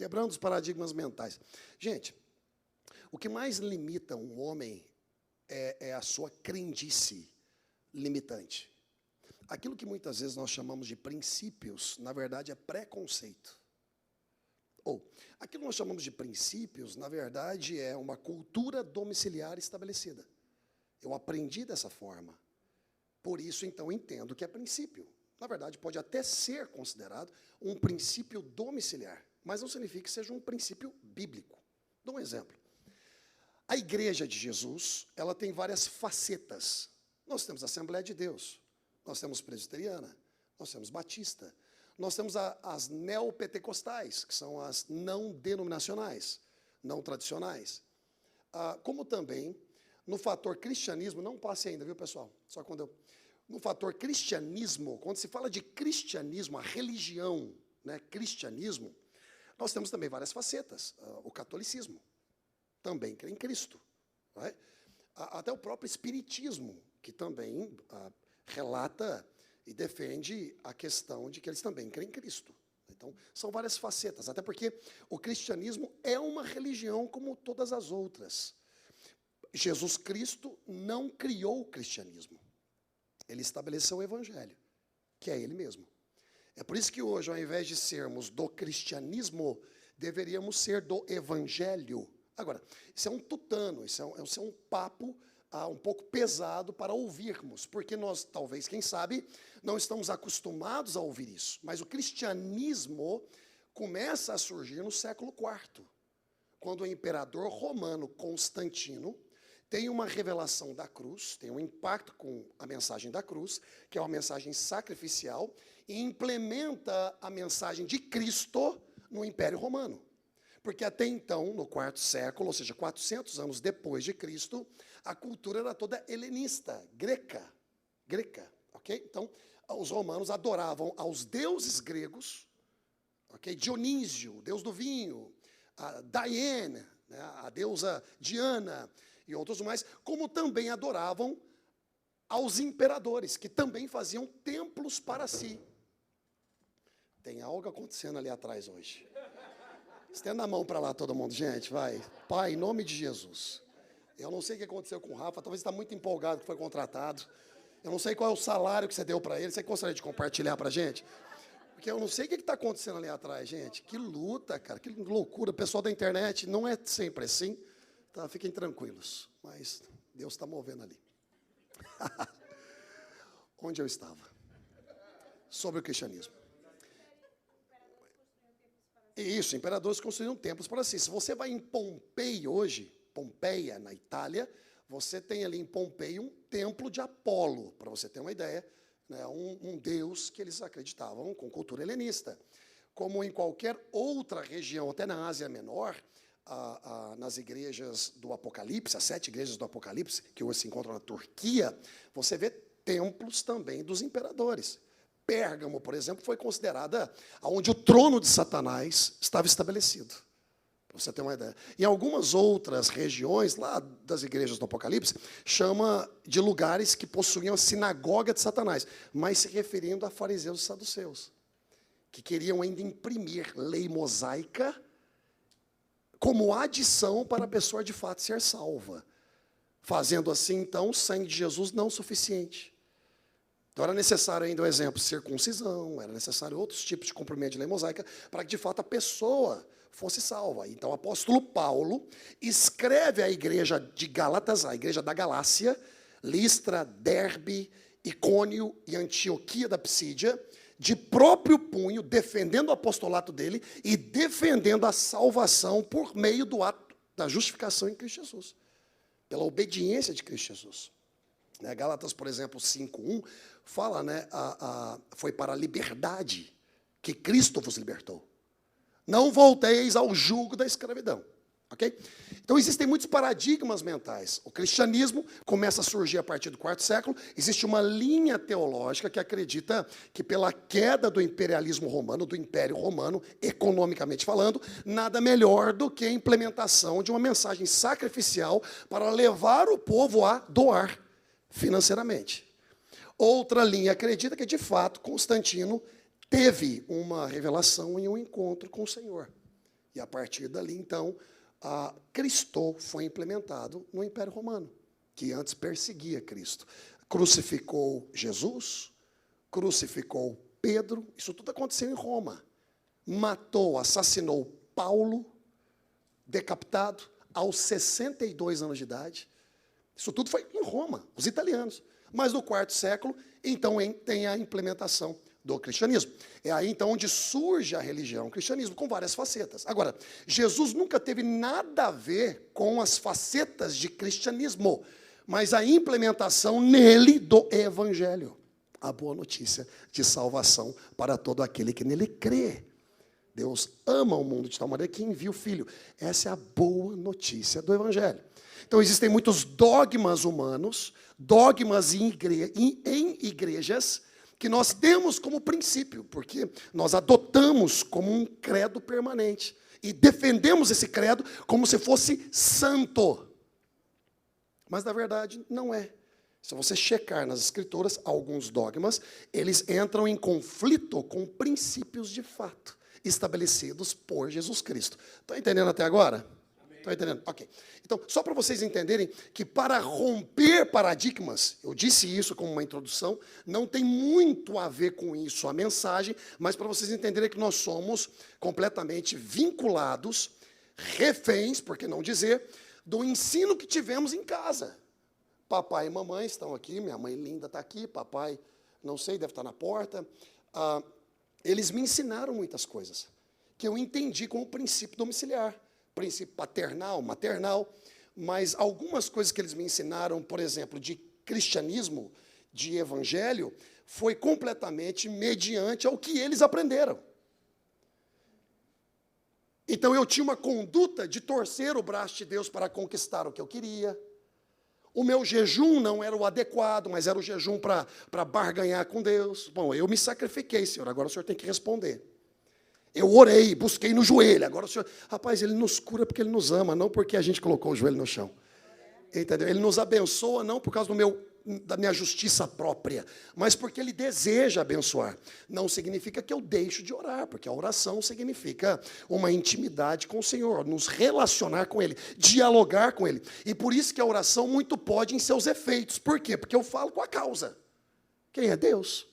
quebrando os paradigmas mentais. Gente, o que mais limita um homem é a sua crendice limitante. Aquilo que muitas vezes nós chamamos de princípios, na verdade é preconceito. Ou, aquilo que nós chamamos de princípios, na verdade é uma cultura domiciliar estabelecida. Eu aprendi dessa forma. Por isso, então, entendo que é princípio. Na verdade, pode até ser considerado um princípio domiciliar, mas não significa que seja um princípio bíblico. Dou um exemplo. A igreja de Jesus, ela tem várias facetas. Nós temos a Assembleia de Deus, nós temos presbiteriana, nós temos batista, nós temos as neopentecostais, que são as não denominacionais, não tradicionais. Como também, no fator cristianismo, não passe ainda, viu, pessoal? Só quando eu... No fator cristianismo, quando se fala de cristianismo, a religião, né, cristianismo, nós temos também várias facetas. O catolicismo também crê em Cristo. Né? Até o próprio espiritismo, que também relata e defende a questão de que eles também creem em Cristo. Então, são várias facetas, até porque o cristianismo é uma religião como todas as outras. Jesus Cristo não criou o cristianismo. Ele estabeleceu o evangelho, que é ele mesmo. É por isso que hoje, ao invés de sermos do cristianismo, deveríamos ser do evangelho. Agora, isso é um tutano, isso é um papo um pouco pesado para ouvirmos, porque nós, talvez, quem sabe, não estamos acostumados a ouvir isso. Mas o cristianismo começa a surgir no século IV, quando o imperador romano Constantino tem uma revelação da cruz, tem um impacto com a mensagem da cruz, que é uma mensagem sacrificial, e implementa a mensagem de Cristo no Império Romano. Porque até então, no quarto século, ou seja, 400 anos depois de Cristo, a cultura era toda helenista, greca, ok? Então, os romanos adoravam aos deuses gregos, ok? Dionísio, deus do vinho, a Diana, né, a deusa Diana, e outros mais, como também adoravam aos imperadores, que também faziam templos para si. Tem algo acontecendo ali atrás hoje. Estenda a mão para lá todo mundo, gente, vai. Pai, em nome de Jesus. Eu não sei o que aconteceu com o Rafa, talvez está muito empolgado que foi contratado. Eu não sei qual é o salário que você deu para ele, você gostaria de compartilhar para a gente? Porque eu não sei o que está acontecendo ali atrás, gente. Que luta, cara, que loucura. O pessoal da internet não é sempre assim. Tá, fiquem tranquilos, mas Deus está movendo ali. Onde eu estava? Sobre o cristianismo. Isso, imperadores construíram templos para si. Se você vai em Pompeia hoje, Pompeia, na Itália, você tem ali em Pompeia um templo de Apolo, para você ter uma ideia, né, um deus que eles acreditavam com cultura helenista. Como em qualquer outra região, até na Ásia Menor, nas igrejas do Apocalipse, as 7 igrejas do Apocalipse, que hoje se encontram na Turquia, você vê templos também dos imperadores. Pérgamo, por exemplo, foi considerada onde o trono de Satanás estava estabelecido. Para você ter uma ideia. Em algumas outras regiões, lá das igrejas do Apocalipse, chama de lugares que possuíam a sinagoga de Satanás, mas se referindo a fariseus e saduceus, que queriam ainda imprimir lei mosaica como adição para a pessoa de fato ser salva. Fazendo assim, então, o sangue de Jesus não suficiente. Então era necessário ainda, o exemplo, circuncisão, era necessário outros tipos de cumprimento de lei mosaica para que, de fato, a pessoa fosse salva. Então o apóstolo Paulo escreve à igreja de Gálatas, a igreja da Galácia, Listra, Derbe, Icônio e Antioquia da Psídia, de próprio punho, defendendo o apostolato dele e defendendo a salvação por meio do ato da justificação em Cristo Jesus, pela obediência de Cristo Jesus. Gálatas, por exemplo, 5:1, fala, né, foi para a liberdade que Cristo vos libertou. Não volteis ao jugo da escravidão. Okay? Então, existem muitos paradigmas mentais. O cristianismo começa a surgir a partir do quarto século. Existe uma linha teológica que acredita que, pela queda do imperialismo romano, do Império Romano, economicamente falando, nada melhor do que a implementação de uma mensagem sacrificial para levar o povo a doar financeiramente. Outra linha acredita que, de fato, Constantino teve uma revelação e um encontro com o Senhor. E a partir dali, então, Cristo foi implementado no Império Romano, que antes perseguia Cristo. Crucificou Jesus, crucificou Pedro, isso tudo aconteceu em Roma. Matou, assassinou Paulo, decapitado, aos 62 anos de idade. Isso tudo foi em Roma, os italianos. Mas no quarto século, então, tem a implementação do cristianismo. É aí, então, onde surge a religião, o cristianismo, com várias facetas. Agora, Jesus nunca teve nada a ver com as facetas de cristianismo, mas a implementação nele do evangelho. A boa notícia de salvação para todo aquele que nele crê. Deus ama o mundo de tal maneira que envia o Filho. Essa é a boa notícia do evangelho. Então, existem muitos dogmas humanos, dogmas em igrejas, que nós temos como princípio, porque nós adotamos como um credo permanente e defendemos esse credo como se fosse santo. Mas, na verdade, não é. Se você checar nas Escrituras, alguns dogmas, eles entram em conflito com princípios de fato, estabelecidos por Jesus Cristo. Estão entendendo até agora? Estão entendendo? Ok. Então, só para vocês entenderem que para romper paradigmas, eu disse isso como uma introdução, não tem muito a ver com isso a mensagem, mas para vocês entenderem que nós somos completamente vinculados, reféns, por que não dizer, do ensino que tivemos em casa. Papai e mamãe estão aqui, minha mãe linda está aqui, papai, não sei, deve estar na porta. Eles me ensinaram muitas coisas, que eu entendi como princípio domiciliar. Princípio paternal, maternal, mas algumas coisas que eles me ensinaram, por exemplo, de cristianismo, de evangelho, foi completamente mediante ao que eles aprenderam. Então, eu tinha uma conduta de torcer o braço de Deus para conquistar o que eu queria. O meu jejum não era o adequado, mas era o jejum para barganhar com Deus. Bom, eu me sacrifiquei, Senhor, agora o Senhor tem que responder. Eu orei, busquei no joelho. Agora o Senhor... Rapaz, Ele nos cura porque Ele nos ama, não porque a gente colocou o joelho no chão. Entendeu? Ele nos abençoa não por causa da minha justiça própria, mas porque Ele deseja abençoar. Não significa que eu deixo de orar, porque a oração significa uma intimidade com o Senhor, nos relacionar com Ele, dialogar com Ele. E por isso que a oração muito pode em seus efeitos. Por quê? Porque eu falo com a causa. Quem é Deus?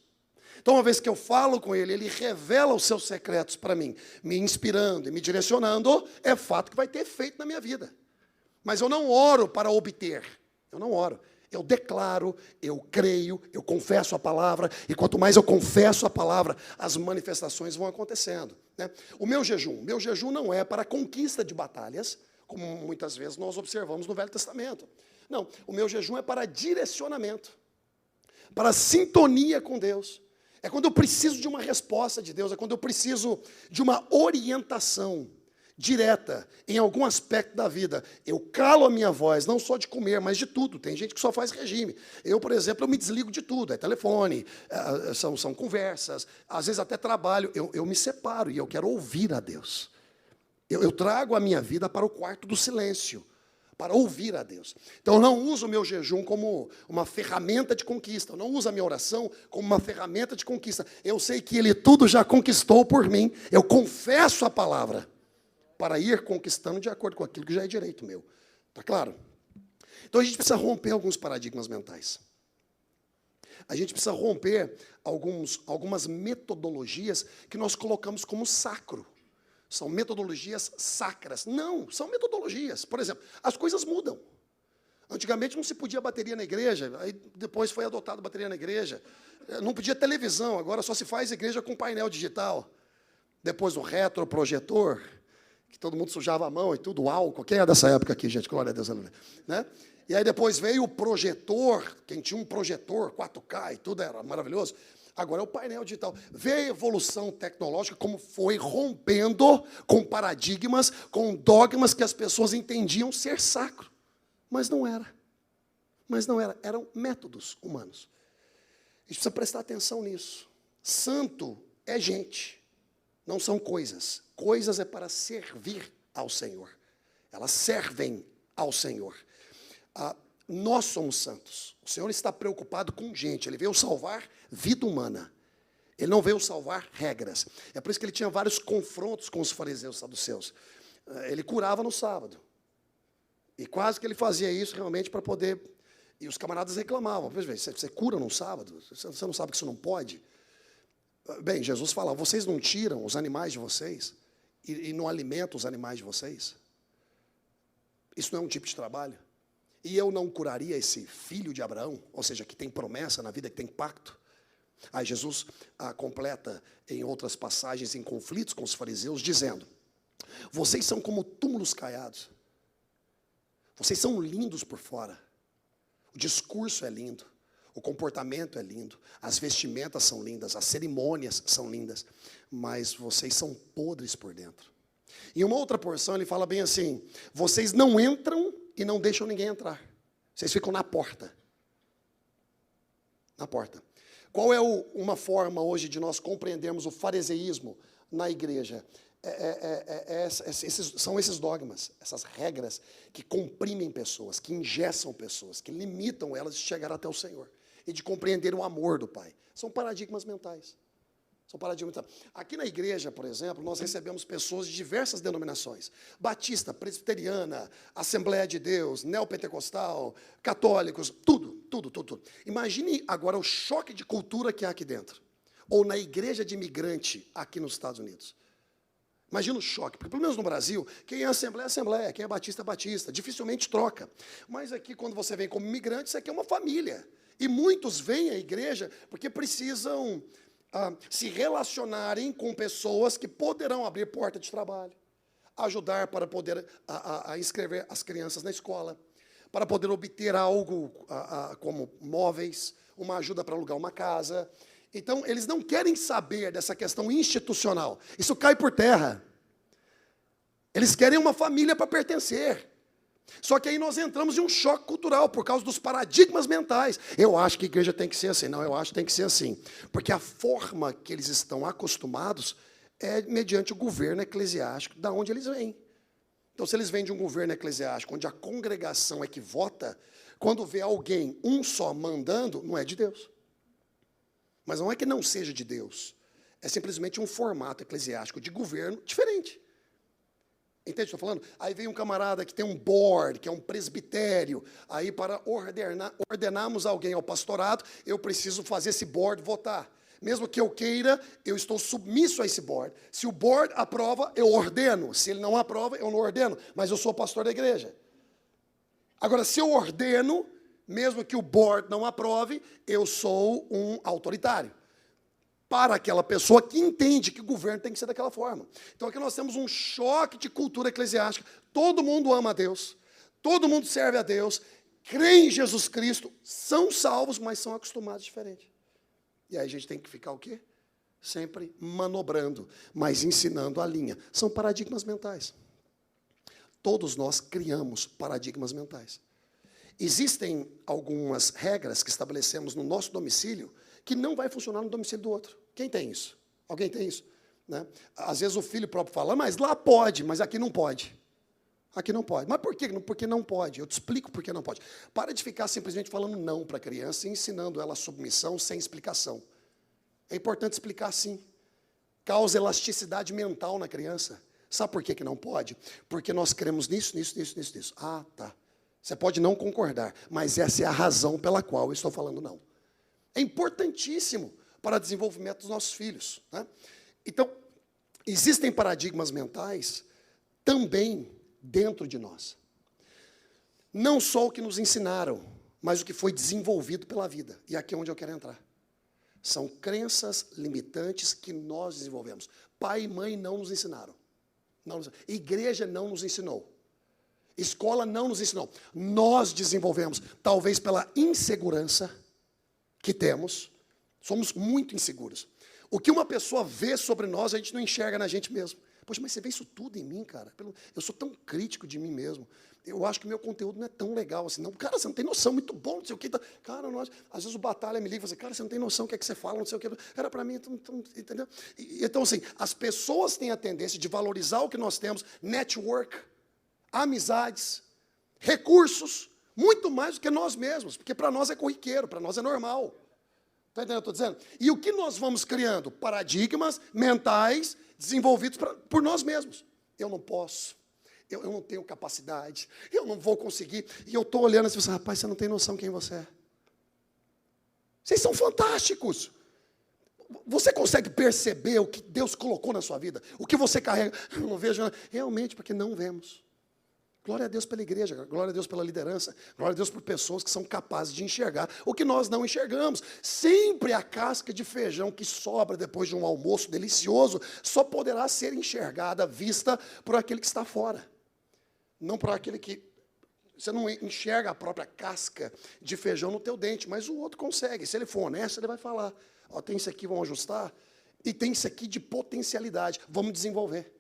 Então, uma vez que eu falo com Ele, Ele revela os seus secretos para mim, me inspirando e me direcionando, é fato que vai ter efeito na minha vida. Mas eu não oro para obter, eu não oro. Eu declaro, eu creio, eu confesso a palavra, e quanto mais eu confesso a palavra, as manifestações vão acontecendo. Né? O meu jejum não é para conquista de batalhas, como muitas vezes nós observamos no Velho Testamento. Não, o meu jejum é para direcionamento, para sintonia com Deus. É quando eu preciso de uma resposta de Deus, é quando eu preciso de uma orientação direta em algum aspecto da vida. Eu calo a minha voz, não só de comer, mas de tudo. Tem gente que só faz regime. Eu, por exemplo, eu me desligo de tudo. É telefone, são conversas, às vezes até trabalho. Eu me separo e eu quero ouvir a Deus. Eu trago a minha vida para o quarto do silêncio, para ouvir a Deus. Então, eu não uso o meu jejum como uma ferramenta de conquista. Eu não uso a minha oração como uma ferramenta de conquista. Eu sei que Ele tudo já conquistou por mim. Eu confesso a palavra para ir conquistando de acordo com aquilo que já é direito meu. Está claro? Então, a gente precisa romper alguns paradigmas mentais. A gente precisa romper algumas metodologias que nós colocamos como sacro. São metodologias sacras. Não, são metodologias. Por exemplo, as coisas mudam. Antigamente não se podia bateria na igreja, aí depois foi adotado bateria na igreja. Não podia televisão, agora só se faz igreja com painel digital. Depois o retroprojetor, que todo mundo sujava a mão e tudo, álcool. Quem é dessa época aqui, gente? Glória a Deus. Né? E aí depois veio o projetor, quem tinha um projetor 4K e tudo era maravilhoso. Agora é o painel digital. Vê a evolução tecnológica como foi rompendo com paradigmas, com dogmas que as pessoas entendiam ser sacro. Mas não era. Eram métodos humanos. A gente precisa prestar atenção nisso. Santo é gente, não são coisas. Coisas é para servir ao Senhor. Elas servem ao Senhor. Nós somos santos. O Senhor está preocupado com gente. Ele veio salvar vida humana. Ele não veio salvar regras. É por isso que ele tinha vários confrontos com os fariseus e saduceus. Ele curava no sábado. E quase que ele fazia isso realmente para poder... E os camaradas reclamavam. Você cura no sábado? Você não sabe que isso não pode? Bem, Jesus fala, vocês não tiram os animais de vocês e não alimentam os animais de vocês? Isso não é um tipo de trabalho? E eu não curaria esse filho de Abraão, ou seja, que tem promessa na vida, que tem pacto? Aí Jesus completa em outras passagens, em conflitos com os fariseus, dizendo, vocês são como túmulos caiados. Vocês são lindos por fora. O discurso é lindo. O comportamento é lindo. As vestimentas são lindas. As cerimônias são lindas. Mas vocês são podres por dentro. Em uma outra porção ele fala bem assim, vocês não entram e não deixam ninguém entrar. Vocês ficam na porta. Na porta. Qual é uma forma hoje de nós compreendermos o fariseísmo na igreja? São esses dogmas, essas regras que comprimem pessoas, que engessam pessoas, que limitam elas de chegar até o Senhor e de compreender o amor do Pai. São paradigmas mentais. São paradigmas mentais. Aqui na igreja, por exemplo, nós recebemos pessoas de diversas denominações. Batista, presbiteriana, Assembleia de Deus, neopentecostal, católicos, tudo. Imagine agora o choque de cultura que há aqui dentro. Ou na igreja de imigrante aqui nos Estados Unidos. Imagina o choque, porque pelo menos no Brasil, quem é Assembleia é Assembleia, quem é Batista é Batista, dificilmente troca. Mas aqui, quando você vem como imigrante, isso aqui é uma família. E muitos vêm à igreja porque precisam se relacionarem com pessoas que poderão abrir porta de trabalho, ajudar para poder inscrever as crianças na escola, para poder obter algo como móveis, uma ajuda para alugar uma casa. Então, eles não querem saber dessa questão institucional. Isso cai por terra. Eles querem uma família para pertencer. Só que aí nós entramos em um choque cultural por causa dos paradigmas mentais. Eu acho que a igreja tem que ser assim. Não, eu acho que tem que ser assim. Porque a forma que eles estão acostumados é mediante o governo eclesiástico, da onde eles vêm. Então, se eles vêm de um governo eclesiástico, onde a congregação é que vota, quando vê alguém, um só, mandando, não é de Deus. Mas não é que não seja de Deus. É simplesmente um formato eclesiástico de governo diferente. Entende o que eu estou falando? Aí vem um camarada que tem um board, que é um presbitério. Aí para ordenarmos alguém ao pastorado, eu preciso fazer esse board votar. Mesmo que eu queira, eu estou submisso a esse board. Se o board aprova, eu ordeno. Se ele não aprova, eu não ordeno. Mas eu sou pastor da igreja. Agora, se eu ordeno, mesmo que o board não aprove, eu sou um autoritário. Para aquela pessoa que entende que o governo tem que ser daquela forma. Então aqui nós temos um choque de cultura eclesiástica. Todo mundo ama a Deus, todo mundo serve a Deus, crê em Jesus Cristo, são salvos, mas são acostumados diferente. E aí a gente tem que ficar o quê? Sempre manobrando, mas ensinando a linha. São paradigmas mentais. Todos nós criamos paradigmas mentais. Existem algumas regras que estabelecemos no nosso domicílio que não vai funcionar no domicílio do outro. Quem tem isso? Alguém tem isso? Né? Às vezes o filho próprio fala, mas lá pode, mas aqui não pode. Aqui não pode. Mas por quê? Porque não pode. Eu te explico por que não pode. Para de ficar simplesmente falando não para a criança e ensinando ela a submissão sem explicação. É importante explicar sim. Causa elasticidade mental na criança. Sabe por que não pode? Porque nós cremos nisso. Ah, tá. Você pode não concordar, mas essa é a razão pela qual eu estou falando não. É importantíssimo para o desenvolvimento dos nossos filhos. Né? Então, existem paradigmas mentais também dentro de nós. Não só o que nos ensinaram, mas o que foi desenvolvido pela vida. E aqui é onde eu quero entrar. São crenças limitantes que nós desenvolvemos. Pai e mãe não nos ensinaram. Igreja não nos ensinou. Escola não nos ensinou. Nós desenvolvemos, talvez pela insegurança que temos, somos muito inseguros. O que uma pessoa vê sobre nós, a gente não enxerga na gente mesmo. Poxa, mas você vê isso tudo em mim, cara? Eu sou tão crítico de mim mesmo. Eu acho que o meu conteúdo não é tão legal assim. Não, cara, você não tem noção, muito bom, não sei o que. Cara, às vezes o Batalha me liga e fala assim, cara, você não tem noção do que é que você fala, não sei o que. Cara, para mim, entendeu? Então, assim, as pessoas têm a tendência de valorizar o que nós temos, network, amizades, recursos, muito mais do que nós mesmos, porque para nós é corriqueiro, para nós é normal. Está entendendo o que eu estou dizendo? E o que nós vamos criando? Paradigmas mentais desenvolvidos por nós mesmos. Eu não posso, eu não tenho capacidade, eu não vou conseguir. E eu estou olhando assim, rapaz, você não tem noção quem você é. Vocês são fantásticos. Você consegue perceber o que Deus colocou na sua vida? O que você carrega? Eu não vejo nada. Realmente, porque não vemos. Glória a Deus pela igreja, glória a Deus pela liderança, glória a Deus por pessoas que são capazes de enxergar o que nós não enxergamos. Sempre a casca de feijão que sobra depois de um almoço delicioso só poderá ser enxergada, vista por aquele que está fora. Não por aquele que... Você não enxerga a própria casca de feijão no teu dente, mas o outro consegue. Se ele for honesto, ele vai falar, ó, tem isso aqui, vamos ajustar, e tem isso aqui de potencialidade, vamos desenvolver.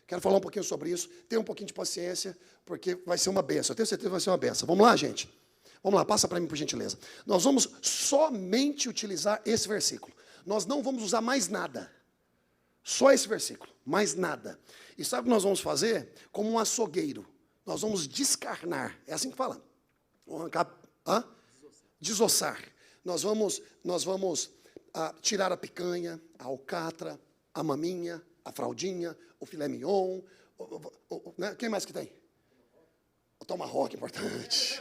Quero falar um pouquinho sobre isso. Tenha um pouquinho de paciência, porque vai ser uma benção. Eu tenho certeza que vai ser uma benção. Vamos lá, gente? Vamos lá, passa para mim, por gentileza. Nós vamos somente utilizar esse versículo. Nós não vamos usar mais nada. Só esse versículo, mais nada. E sabe o que nós vamos fazer? Como um açougueiro. Nós vamos descarnar. É assim que fala. Vamos arrancar, desossar. Nós vamos tirar a picanha, a alcatra, a maminha, a fraldinha, o filé mignon, né? Quem mais que tem? O tomahawk é importante.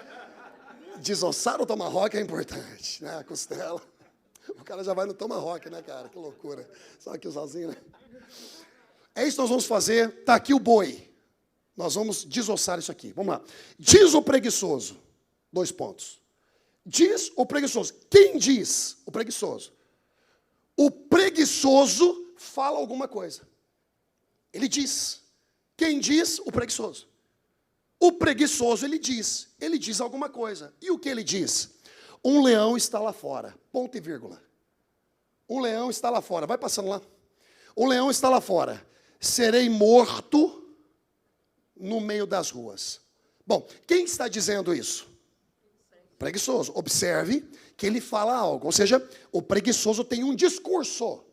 Desossar o tomahawk é importante, né? A costela. O cara já vai no tomahawk, né, cara? Que loucura. Só aqui sozinho, né? É isso que nós vamos fazer. Está aqui o boi. Nós vamos desossar isso aqui. Vamos lá. Diz o preguiçoso. 2 pontos. Diz o preguiçoso. Quem diz? O preguiçoso. O preguiçoso fala alguma coisa. Ele diz. Quem diz? O preguiçoso. O preguiçoso, ele diz alguma coisa. E o que ele diz? Um leão está lá fora. Ponto e vírgula. Um leão está lá fora. Vai passando lá. O leão está lá fora. Serei morto no meio das ruas. Bom, quem está dizendo isso? Preguiçoso. Observe que ele fala algo. Ou seja, o preguiçoso tem um discurso.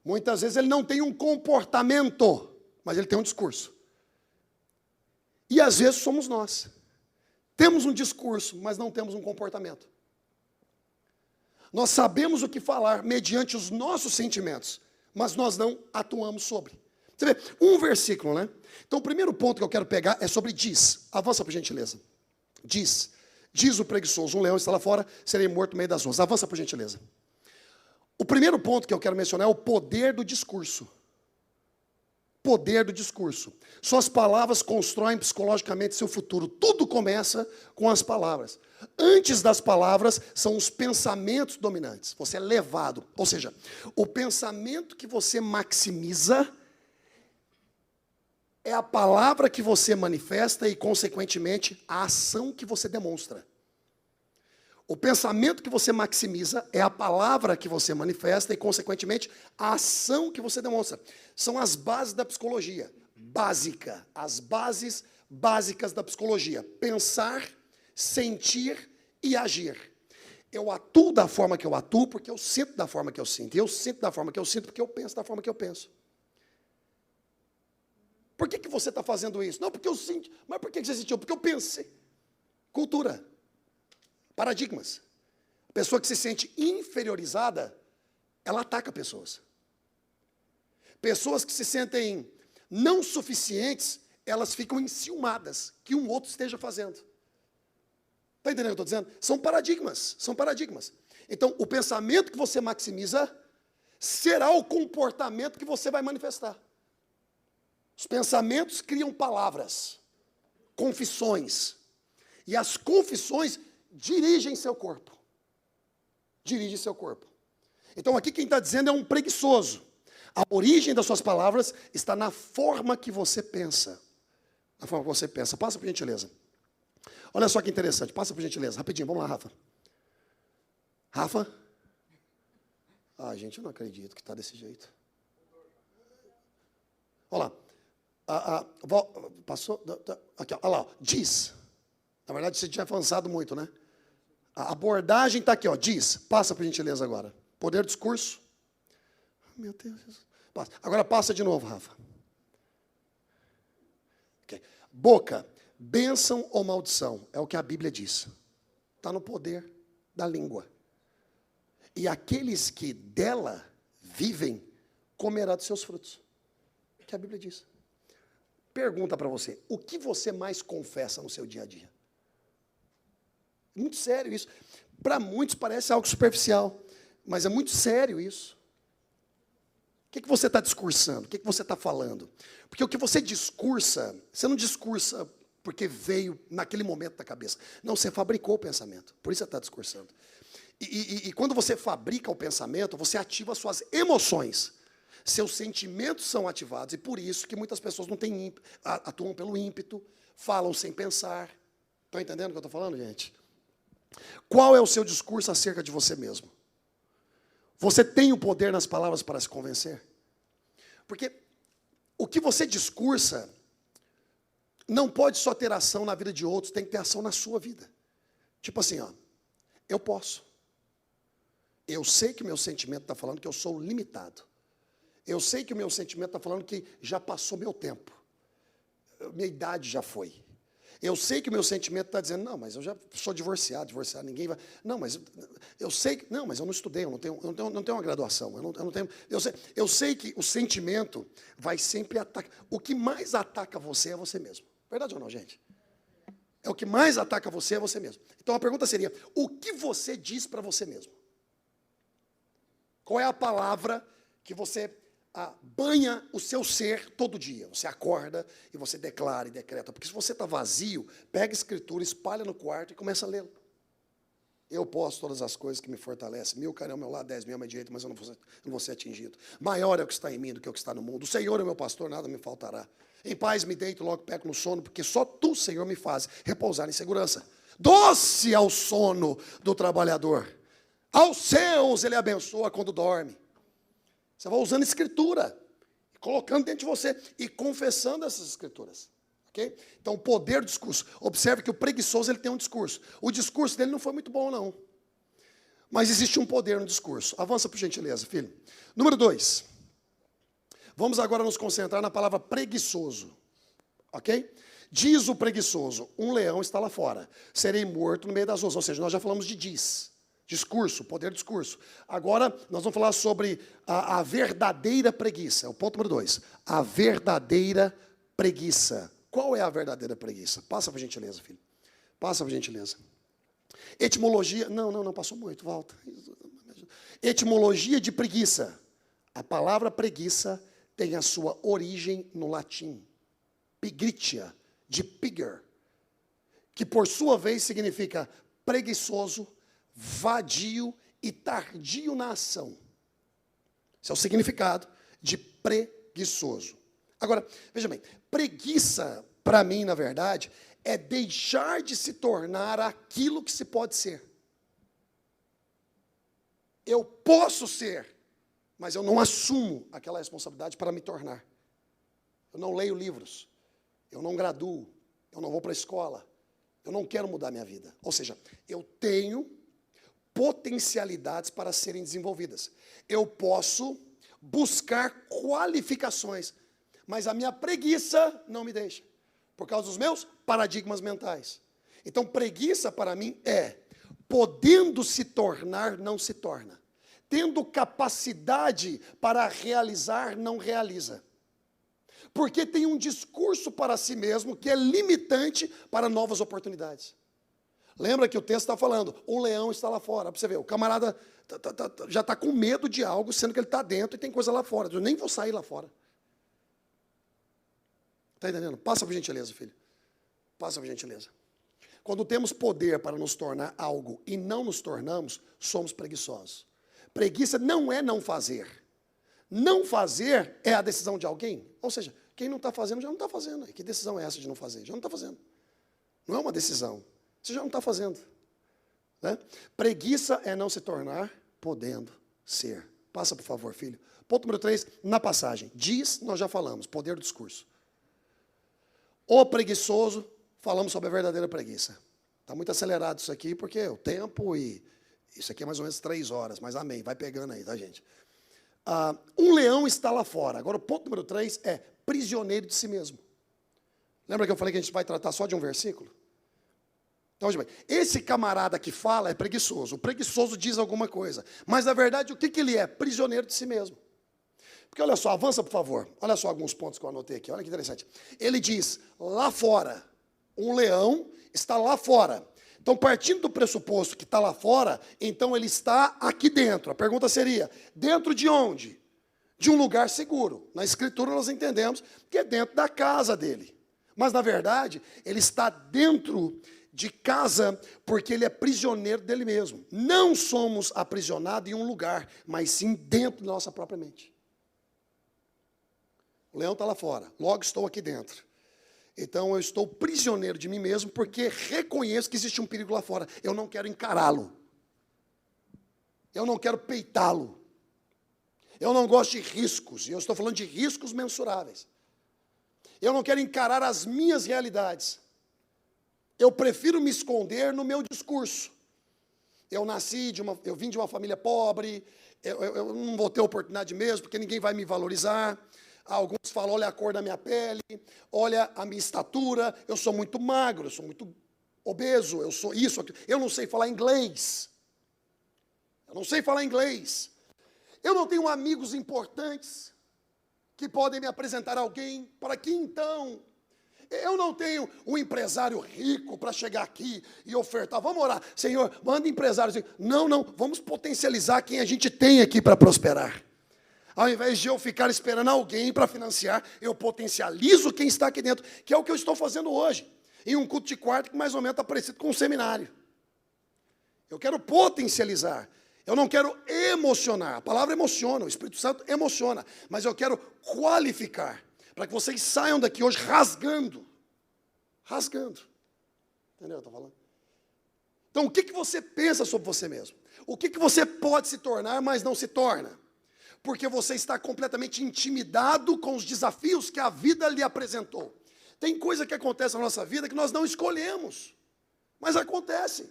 Muitas vezes ele não tem um comportamento, mas ele tem um discurso. E às vezes somos nós. Temos um discurso, mas não temos um comportamento. Nós sabemos o que falar mediante os nossos sentimentos, mas nós não atuamos sobre. Você vê, um versículo, né? Então, o primeiro ponto que eu quero pegar é sobre diz. Avança, por gentileza. Diz. Diz o preguiçoso, um leão está lá fora, serei morto no meio das ruas. Avança, por gentileza. O primeiro ponto que eu quero mencionar é o poder do discurso. Poder do discurso. Suas palavras constroem psicologicamente seu futuro. Tudo começa com as palavras. Antes das palavras, são os pensamentos dominantes. Você é levado. Ou seja, o pensamento que você maximiza é a palavra que você manifesta e, consequentemente, a ação que você demonstra. O pensamento que você maximiza é a palavra que você manifesta e, consequentemente, a ação que você demonstra. São as bases da psicologia. Básica. As bases básicas da psicologia. Pensar, sentir e agir. Eu atuo da forma que eu atuo porque eu sinto da forma que eu sinto. E eu sinto da forma que eu sinto porque eu penso da forma que eu penso. Por que você está fazendo isso? Não, porque eu sinto. Mas por que você sentiu? Porque eu pensei. Cultura. Paradigmas. A pessoa que se sente inferiorizada, ela ataca pessoas. Pessoas que se sentem não suficientes, elas ficam enciumadas que um outro esteja fazendo. Está entendendo o que eu estou dizendo? São paradigmas, são paradigmas. Então, o pensamento que você maximiza será o comportamento que você vai manifestar. Os pensamentos criam palavras, confissões. E as confissões dirigem seu corpo. Dirigem seu corpo. Então aqui quem está dizendo é um preguiçoso. A origem das suas palavras está na forma que você pensa. Na forma que você pensa. Passa por gentileza. Olha só que interessante. Passa por gentileza. Rapidinho, vamos lá, Rafa. Rafa? Ah, gente, eu não acredito que está desse jeito. Olha lá. Passou? Aqui, olha lá. Diz. Na verdade, você tinha avançado muito, né? A abordagem está aqui, ó. Diz. Passa, por gentileza, agora. Poder do discurso. Meu Deus. Passa. Agora passa de novo, Rafa. Okay. Boca. Bênção ou maldição. É o que a Bíblia diz. Está no poder da língua. E aqueles que dela vivem, comerá dos seus frutos. É o que a Bíblia diz. Pergunta para você, o que você mais confessa no seu dia a dia? Muito sério isso. Para muitos parece algo superficial, mas é muito sério isso. O que você está discursando? O que você está falando? Porque o que você discursa, você não discursa porque veio naquele momento da cabeça. Não, você fabricou o pensamento, por isso você está discursando. E quando você fabrica o pensamento, você ativa as suas emoções. Seus sentimentos são ativados, e por isso que muitas pessoas não têm atuam pelo ímpeto, falam sem pensar. Estão entendendo o que eu estou falando, gente? Qual é o seu discurso acerca de você mesmo? Você tem o poder nas palavras para se convencer? Porque o que você discursa não pode só ter ação na vida de outros, tem que ter ação na sua vida. Tipo assim, ó, eu posso. Eu sei que o meu sentimento está falando que eu sou limitado. Eu sei que o meu sentimento está falando que já passou meu tempo. Minha idade já foi. Eu sei que o meu sentimento está dizendo, não, mas eu já sou divorciado, ninguém vai... Não, mas eu sei que... Não, mas eu não estudei, eu não tenho uma graduação. Eu sei que o sentimento vai sempre atacar. O que mais ataca você é você mesmo. Verdade ou não, gente? É o que mais ataca você é você mesmo. Então a pergunta seria, o que você diz para você mesmo? Qual é a palavra que você banha o seu ser todo dia? Você acorda e você declara e decreta. Porque se você está vazio, pega a escritura, espalha no quarto e começa a lê-la. Eu posso todas as coisas que me fortalecem. 1000 cairão ao meu lado, 10.000 à minha direita, mas eu não vou ser atingido. Maior é o que está em mim do que o que está no mundo. O Senhor é meu pastor, nada me faltará. Em paz me deito, logo peco no sono, porque só tu, Senhor, me faz repousar em segurança. Doce ao sono do trabalhador. Aos seus ele abençoa quando dorme. Você vai usando escritura, colocando dentro de você e confessando essas escrituras. Okay? Então, o poder do discurso. Observe que o preguiçoso ele tem um discurso. O discurso dele não foi muito bom, não. Mas existe um poder no discurso. Avança, por gentileza, filho. Número 2. Vamos agora nos concentrar na palavra preguiçoso. Ok? Diz o preguiçoso, um leão está lá fora. Serei morto no meio das ruas. Ou seja, nós já falamos de diz. Discurso, poder do discurso. Agora, nós vamos falar sobre a verdadeira preguiça. É o ponto número 2. A verdadeira preguiça. Qual é a verdadeira preguiça? Passa, por gentileza, filho. Passa, por gentileza. Etimologia. Não, passou muito, volta. Etimologia de preguiça. A palavra preguiça tem a sua origem no latim. Pigritia, de piger, que por sua vez significa preguiçoso, vadio e tardio na ação. Esse é o significado de preguiçoso. Agora, veja bem, preguiça, para mim, na verdade, é deixar de se tornar aquilo que se pode ser. Eu posso ser, mas eu não assumo aquela responsabilidade para me tornar. Eu não leio livros, eu não graduo, eu não vou para a escola, eu não quero mudar minha vida. Ou seja, eu tenho potencialidades para serem desenvolvidas. Eu posso buscar qualificações, mas a minha preguiça não me deixa, por causa dos meus paradigmas mentais. Então, preguiça para mim é, podendo se tornar, não se torna. Tendo capacidade para realizar, não realiza. Porque tem um discurso para si mesmo que é limitante para novas oportunidades. Lembra que o texto está falando, um leão está lá fora. Para você ver, o camarada já está com medo de algo, sendo que ele está dentro e tem coisa lá fora. Eu nem vou sair lá fora. Está entendendo? Passa por gentileza, filho. Passa por gentileza. Quando temos poder para nos tornar algo e não nos tornamos, somos preguiçosos. Preguiça não é não fazer. Não fazer é a decisão de alguém. Ou seja, quem não está fazendo, já não está fazendo. E que decisão é essa de não fazer? Já não está fazendo. Não é uma decisão. Você já não está fazendo. Né? Preguiça é não se tornar, podendo ser. Passa, por favor, filho. Ponto número 3, na passagem. Diz, nós já falamos, poder do discurso. O preguiçoso, falamos sobre a verdadeira preguiça. Está muito acelerado isso aqui, porque o tempo e... Isso aqui é mais ou menos 3 horas, mas amém, vai pegando aí, tá, gente? Um leão está lá fora. Agora, o ponto número 3 é prisioneiro de si mesmo. Lembra que eu falei que a gente vai tratar só de um versículo? Então, esse camarada que fala é preguiçoso. O preguiçoso diz alguma coisa. Mas, na verdade, o que ele é? Prisioneiro de si mesmo. Porque, olha só, avança, por favor. Olha só alguns pontos que eu anotei aqui. Olha que interessante. Ele diz, lá fora, um leão está lá fora. Então, partindo do pressuposto que está lá fora, então ele está aqui dentro. A pergunta seria, dentro de onde? De um lugar seguro. Na Escritura nós entendemos que é dentro da casa dele. Mas, na verdade, ele está dentro de casa porque ele é prisioneiro dele mesmo. Não somos aprisionados em um lugar, mas sim dentro da nossa própria mente. O leão está lá fora, logo estou aqui dentro. Então eu estou prisioneiro de mim mesmo porque reconheço que existe um perigo lá fora. Eu não quero encará-lo. Eu não quero peitá-lo. Eu não gosto de riscos, e eu estou falando de riscos mensuráveis. Eu não quero encarar as minhas realidades. Eu prefiro me esconder no meu discurso. Eu vim de uma família pobre, eu não vou ter oportunidade mesmo, porque ninguém vai me valorizar. Alguns falam, olha a cor da minha pele, olha a minha estatura, eu sou muito magro, eu sou muito obeso, eu sou isso, aquilo. Eu não sei falar inglês. Eu não tenho amigos importantes que podem me apresentar alguém para que então... Eu não tenho um empresário rico para chegar aqui e ofertar. Vamos orar. Senhor, manda empresários. Não, vamos potencializar quem a gente tem aqui para prosperar. Ao invés de eu ficar esperando alguém para financiar, eu potencializo quem está aqui dentro, que é o que eu estou fazendo hoje, em um culto de quarto que mais ou menos está parecido com um seminário. Eu quero potencializar. Eu não quero emocionar. A palavra emociona, o Espírito Santo emociona. Mas eu quero qualificar. Para que vocês saiam daqui hoje rasgando. Rasgando. Entendeu o que eu estou falando? Então, o que você pensa sobre você mesmo? O que você pode se tornar, mas não se torna? Porque você está completamente intimidado com os desafios que a vida lhe apresentou. Tem coisa que acontece na nossa vida que nós não escolhemos. Mas acontece.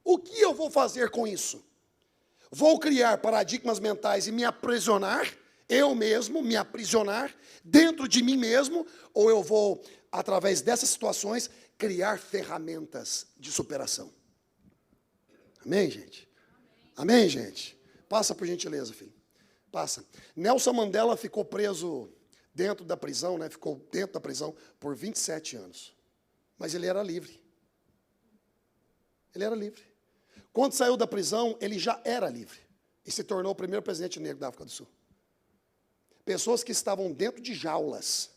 O que eu vou fazer com isso? Vou criar paradigmas mentais e me aprisionar? Eu mesmo me aprisionar dentro de mim mesmo, ou eu vou, através dessas situações, criar ferramentas de superação. Amém, gente? Amém, gente? Passa por gentileza, filho. Passa. Nelson Mandela ficou preso dentro da prisão, né? Ficou dentro da prisão por 27 anos. Mas ele era livre. Ele era livre. Quando saiu da prisão, ele já era livre. E se tornou o primeiro presidente negro da África do Sul. Pessoas que estavam dentro de jaulas,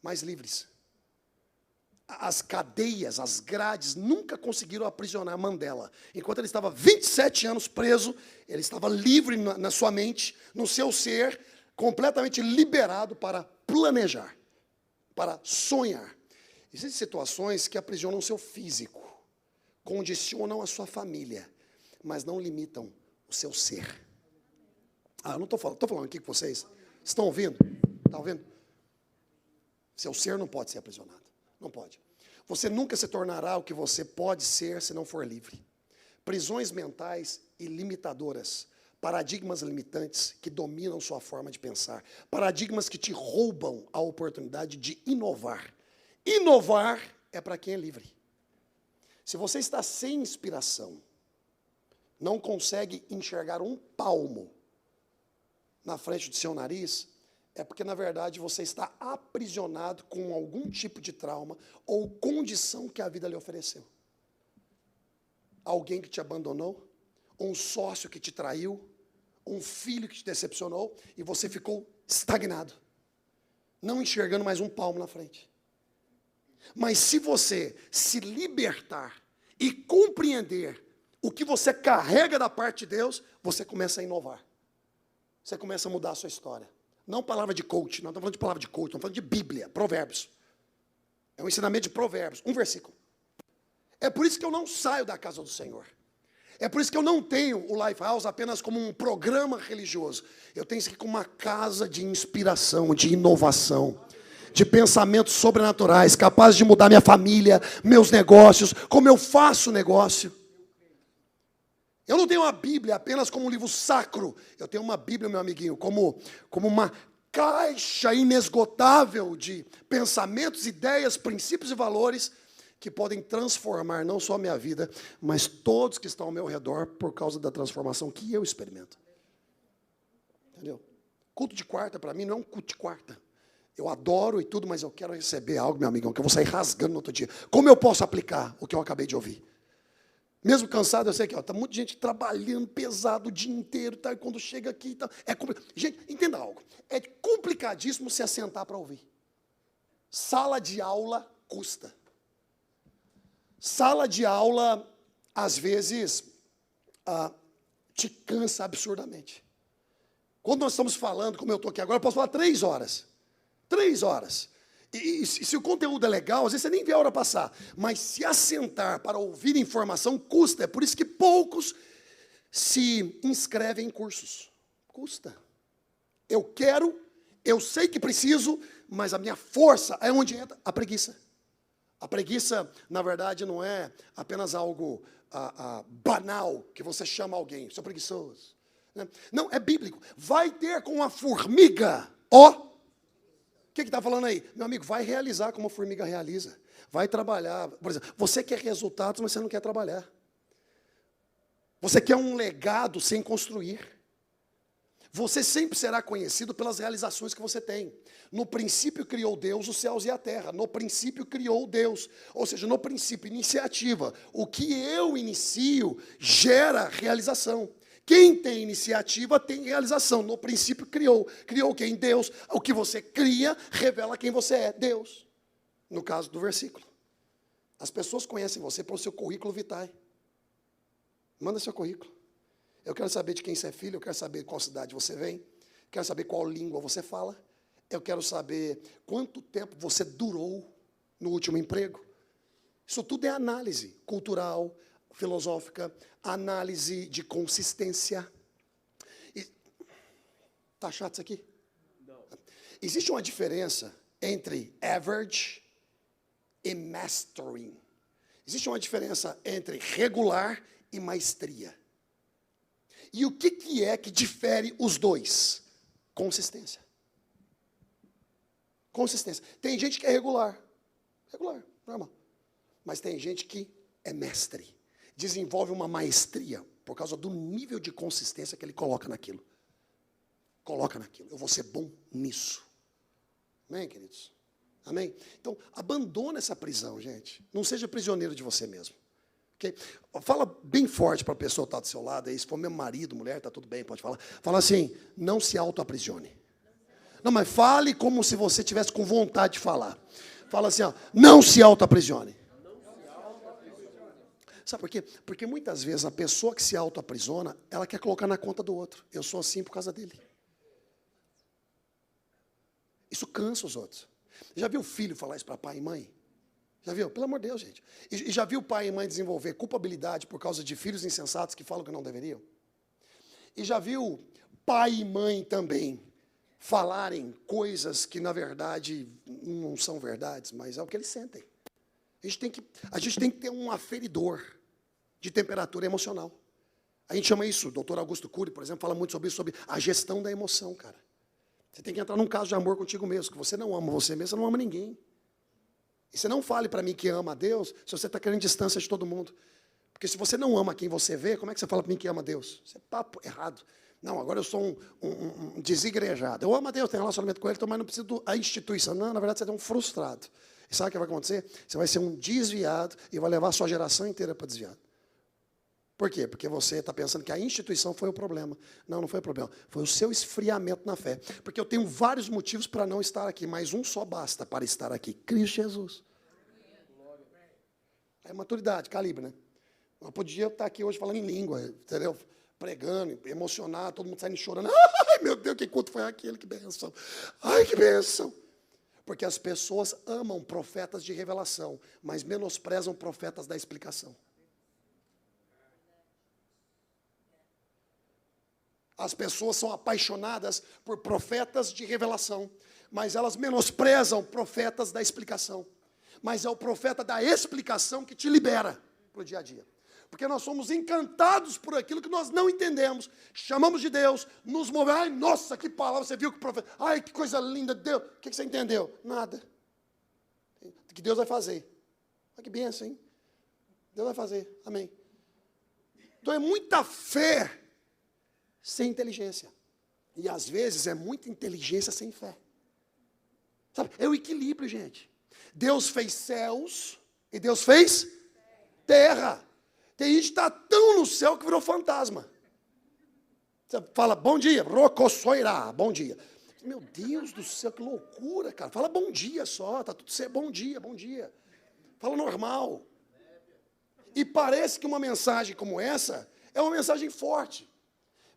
mas livres. As cadeias, as grades, nunca conseguiram aprisionar Mandela. Enquanto ele estava 27 anos preso, ele estava livre na sua mente, no seu ser, completamente liberado para planejar, para sonhar. Existem situações que aprisionam o seu físico, condicionam a sua família, mas não limitam o seu ser. Eu não estou falando aqui com vocês. Estão ouvindo? Está ouvindo? Seu ser não pode ser aprisionado. Não pode. Você nunca se tornará o que você pode ser se não for livre. Prisões mentais e limitadoras. Paradigmas limitantes que dominam sua forma de pensar. Paradigmas que te roubam a oportunidade de inovar. Inovar é para quem é livre. Se você está sem inspiração, não consegue enxergar um palmo na frente do seu nariz, é porque, na verdade, você está aprisionado com algum tipo de trauma ou condição que a vida lhe ofereceu. Alguém que te abandonou, um sócio que te traiu, um filho que te decepcionou, e você ficou estagnado, não enxergando mais um palmo na frente. Mas se você se libertar e compreender o que você carrega da parte de Deus, você começa a inovar. Você começa a mudar a sua história. Não palavra de coach, não estamos falando de palavra de coach, estamos falando de Bíblia, Provérbios. É um ensinamento de Provérbios, um versículo. É por isso que eu não saio da casa do Senhor. É por isso que eu não tenho o Lifehouse apenas como um programa religioso. Eu tenho isso aqui como uma casa de inspiração, de inovação, de pensamentos sobrenaturais, capazes de mudar minha família, meus negócios, como eu faço negócio. Eu não tenho a Bíblia apenas como um livro sacro. Eu tenho uma Bíblia, meu amiguinho, como uma caixa inesgotável de pensamentos, ideias, princípios e valores que podem transformar não só a minha vida, mas todos que estão ao meu redor por causa da transformação que eu experimento. Entendeu? Culto de quarta, para mim, não é um culto de quarta. Eu adoro e tudo, mas eu quero receber algo, meu amigão, que eu vou sair rasgando no outro dia. Como eu posso aplicar o que eu acabei de ouvir? Mesmo cansado, eu sei que está muita gente trabalhando pesado o dia inteiro, tá? E quando chega aqui, tá, gente, entenda algo. É complicadíssimo se assentar para ouvir. Sala de aula custa. Sala de aula, às vezes, te cansa absurdamente. Quando nós estamos falando, como eu estou aqui agora, eu posso falar 3 horas. 3 horas. E se o conteúdo é legal, às vezes você nem vê a hora passar. Mas se assentar para ouvir informação custa. É por isso que poucos se inscrevem em cursos. Custa. Eu quero, eu sei que preciso, mas a minha força é onde entra a preguiça. A preguiça, na verdade, não é apenas algo banal, que você chama alguém, sou preguiçoso. Não, é bíblico. Vai ter com a formiga, ó. O que está falando aí? Meu amigo, vai realizar como a formiga realiza. Vai trabalhar. Por exemplo, você quer resultados, mas você não quer trabalhar. Você quer um legado sem construir. Você sempre será conhecido pelas realizações que você tem. No princípio criou Deus os céus e a terra. No princípio criou Deus. Ou seja, no princípio, iniciativa. O que eu inicio gera realização. Quem tem iniciativa tem realização. No princípio criou. Criou quem? Deus. O que você cria revela quem você é. Deus. No caso do versículo. As pessoas conhecem você pelo seu currículo vitae. Manda seu currículo. Eu quero saber de quem você é filho. Eu quero saber qual cidade você vem. Quero saber qual língua você fala. Eu quero saber quanto tempo você durou no último emprego. Isso tudo é análise cultural, filosófica, análise de consistência. Está chato isso aqui? Não. Existe uma diferença entre average e mastering. Existe uma diferença entre regular e maestria. E o que é que difere os dois? Consistência. Consistência. Tem gente que é regular. Regular, normal. Mas tem gente que é mestre. Desenvolve uma maestria por causa do nível de consistência que ele coloca naquilo. Coloca naquilo. Eu vou ser bom nisso. Amém, queridos? Amém? Então, abandona essa prisão, gente. Não seja prisioneiro de você mesmo. Okay? Fala bem forte para a pessoa que está do seu lado. Aí, se for meu marido, mulher, está tudo bem, pode falar. Fala assim, não se auto-aprisione. Não, mas fale como se você tivesse com vontade de falar. Fala assim, ó, não se auto-aprisione. Sabe por quê? Porque muitas vezes a pessoa que se auto-aprisiona, ela quer colocar na conta do outro. Eu sou assim por causa dele. Isso cansa os outros. Já viu o filho falar isso para pai e mãe? Já viu? Pelo amor de Deus, gente. E já viu pai e mãe desenvolver culpabilidade por causa de filhos insensatos que falam que não deveriam? E já viu pai e mãe também falarem coisas que, na verdade, não são verdades, mas é o que eles sentem. A gente tem que ter um aferidor de temperatura emocional. A gente chama isso, o doutor Augusto Cury, por exemplo, fala muito sobre isso, sobre a gestão da emoção, cara. Você tem que entrar num caso de amor contigo mesmo, que você não ama você mesmo, você não ama ninguém. E você não fale para mim que ama a Deus, se você está querendo distância de todo mundo. Porque se você não ama quem você vê, como é que você fala para mim que ama a Deus? Isso é papo errado. Não, agora eu sou um desigrejado. Eu amo a Deus, tenho relacionamento com Ele, mas não preciso da instituição. Não, na verdade você é um frustrado. E sabe o que vai acontecer? Você vai ser um desviado e vai levar a sua geração inteira para desviado. Por quê? Porque você está pensando que a instituição foi o problema. Não, não foi o problema. Foi o seu esfriamento na fé. Porque eu tenho vários motivos para não estar aqui, mas um só basta para estar aqui. Cristo Jesus. É maturidade, calibre, né? Eu podia estar aqui hoje falando em língua, entendeu? Pregando, emocionado, todo mundo saindo chorando. Ai, meu Deus, que culto foi aquele, que bênção. Ai, que bênção. Porque as pessoas amam profetas de revelação, mas menosprezam profetas da explicação. As pessoas são apaixonadas por profetas de revelação, mas elas menosprezam profetas da explicação. Mas é o profeta da explicação que te libera para o dia a dia. Porque nós somos encantados por aquilo que nós não entendemos. Chamamos de Deus, nos movemos. Ai, nossa, que palavra, você viu que o profeta... Ai, que coisa linda, Deus. O que você entendeu? Nada. O que Deus vai fazer? Olha que bênção, hein? Deus vai fazer, amém. Então é muita fé sem inteligência. E às vezes é muita inteligência sem fé. Sabe? É o equilíbrio, gente. Deus fez céus e Deus fez terra. Tem gente que está tão no céu que virou fantasma. Você fala, bom dia, rocossoirá, bom dia. Meu Deus do céu, que loucura, cara. Fala bom dia só, tá tudo certo. Bom dia, bom dia. Fala normal. E parece que uma mensagem como essa é uma mensagem forte.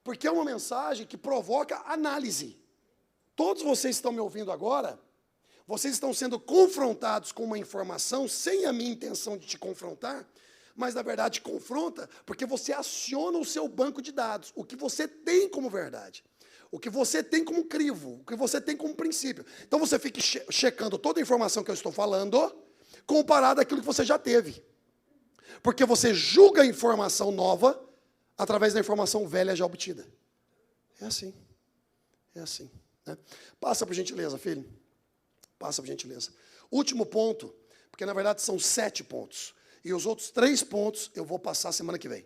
Porque é uma mensagem que provoca análise. Todos vocês que estão me ouvindo agora, vocês estão sendo confrontados com uma informação sem a minha intenção de te confrontar, mas na verdade confronta porque você aciona o seu banco de dados, o que você tem como verdade, o que você tem como crivo, o que você tem como princípio. Então você fica checando toda a informação que eu estou falando, comparada àquilo que você já teve. Porque você julga a informação nova através da informação velha já obtida. É assim. É assim. Né? Passa por gentileza, filho. Passa por gentileza. Último ponto, porque na verdade são 7 pontos. E os outros 3 pontos eu vou passar semana que vem.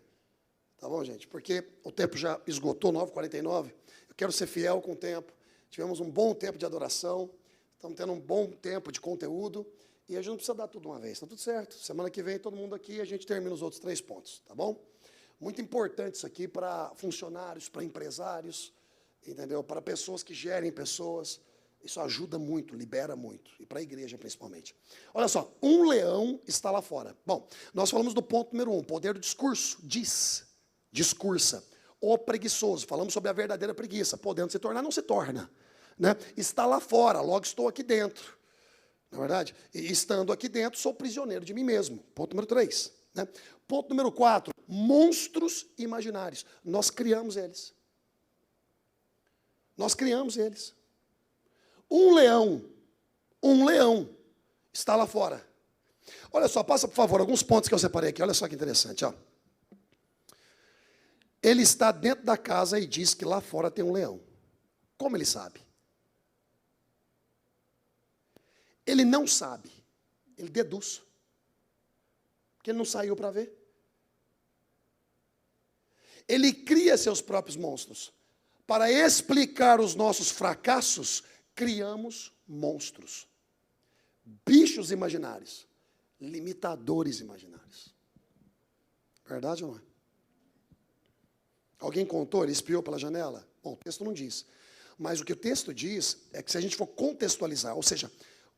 Tá bom, gente? Porque o tempo já esgotou, 9h49. Eu quero ser fiel com o tempo. Tivemos um bom tempo de adoração. Estamos tendo um bom tempo de conteúdo. E a gente não precisa dar tudo uma vez. Está tudo certo. Semana que vem, todo mundo aqui, a gente termina os outros 3 pontos. Tá bom? Muito importante isso aqui para funcionários, para empresários, entendeu? Para pessoas que gerem pessoas. Isso ajuda muito, libera muito. E para a igreja, principalmente. Olha só, um leão está lá fora. Bom, nós falamos do ponto número 1, poder do discurso. Diz, discursa. O preguiçoso, falamos sobre a verdadeira preguiça. Podendo se tornar, não se torna. Né? Está lá fora, logo estou aqui dentro. Não é verdade? E estando aqui dentro, sou prisioneiro de mim mesmo. Ponto número 3. Né? Ponto número 4, monstros imaginários. Nós criamos eles. Nós criamos eles. Um leão está lá fora. Olha só, passa por favor, alguns pontos que eu separei aqui. Olha só que interessante. Ó. Ele está dentro da casa e diz que lá fora tem um leão. Como ele sabe? Ele não sabe, ele deduz. Porque ele não saiu para ver. Ele cria seus próprios monstros. Para explicar os nossos fracassos, criamos monstros. Bichos imaginários. Limitadores imaginários. Verdade ou não é? Alguém contou, ele espiou pela janela? Bom, o texto não diz. Mas o que o texto diz é que se a gente for contextualizar, ou seja,